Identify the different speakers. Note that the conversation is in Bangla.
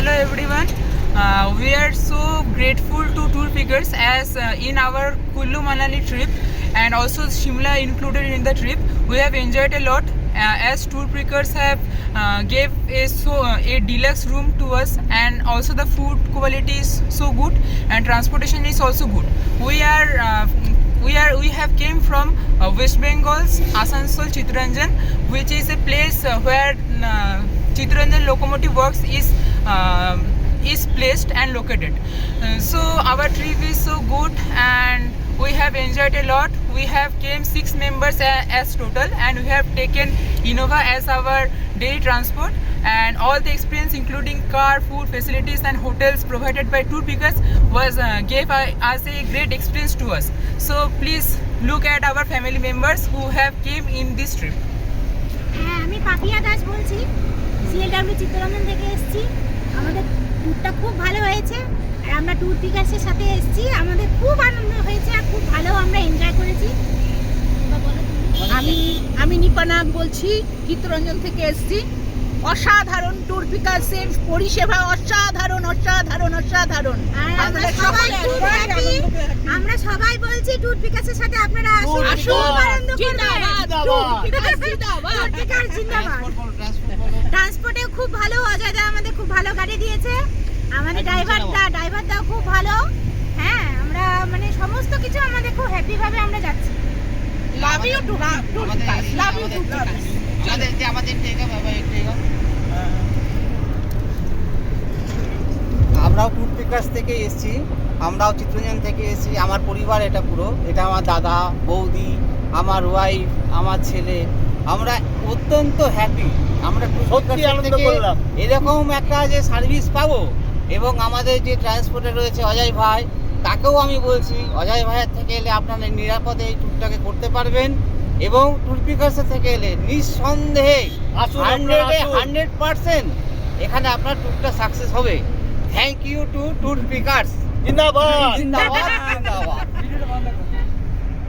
Speaker 1: Hello everyone. We are so grateful to tour pickers as in our Kullu Manali trip and also Shimla included in the trip. We have enjoyed a lot as tour pickers have gave a deluxe room to us, and also the food quality is so good and transportation is also good. We have came from West Bengal's Asansol Chittaranjan, which is a place where Chittaranjan locomotive works is placed and located. So our trip is so good and we have enjoyed a lot. We have came 6 members as total, and we have taken Innova as our daily transport, and all the experience including car, food facilities and hotels provided by tour pickers gave us a great experience to us. So please look at our family members who have came in this trip.
Speaker 2: আমি পাপিয়া দাস বলছি, সিএলডব্লিউ চিত্তরঞ্জন থেকে এসেছি। আমাদের ট্যুরটা খুব ভালো হয়েছে আর আমরা ট্যুর পিকার্সের সাথে এসেছি। আমাদের খুব আনন্দ হয়েছে আর খুব ভালো আমরা এনজয় করেছি।
Speaker 3: আমি নিপানাক বলছি, চিত্তরঞ্জন থেকে এসেছি। অসাধারণ ট্যুর পিকার্সের পরিষেবা, অসাধারণ অসাধারণ অসাধারণ।
Speaker 2: আমরা সবাই বলছি ট্যুর পিকার্সের সাথে আপনারা আসুন, আনন্দ করবেন। ট্রান্সপোর্টে খুব ভালো, অজয়দা আমাদের খুব ভালো গাড়ি দিয়েছে। আমাদের ড্রাইভারটাও খুব ভালো। হ্যাঁ, আমরা মানে সমস্ত কিছু আমাদের খুব হ্যাপি ভাবে আমরা যাচ্ছি।
Speaker 3: Love you to pickers, love you to pickers.
Speaker 4: আমরাও ট্যুর পিকার্স থেকে এসেছি, আমরাও চিত্তরঞ্জন থেকে এসেছি। আমার পরিবার এটা পুরো, এটা আমার দাদা, বৌদি, আমার ওয়াইফ, আমার ছেলে। আমরা অত্যন্ত হ্যাপি। আমরা সত্যি আনন্দ করলাম এরকম একটা যে সার্ভিস পাবো। এবং আমাদের যে ট্রান্সপোর্টে রয়েছে অজয় ভাই, তাকেও আমি বলছি অজয় ভাইয়ের থেকে এলে আপনারা নিরাপদে এই ট্যুরটাকে করতে পারবেন। এবং ট্যুর পিকার্স থেকে এলে নিঃসন্দেহে 100% এখানে আপনার ট্যুরটা সাকসেস হবে। Thank you to tour pickers.
Speaker 5: জিন্দাবাদ
Speaker 4: জিন্দাবাদ জিন্দাবাদ।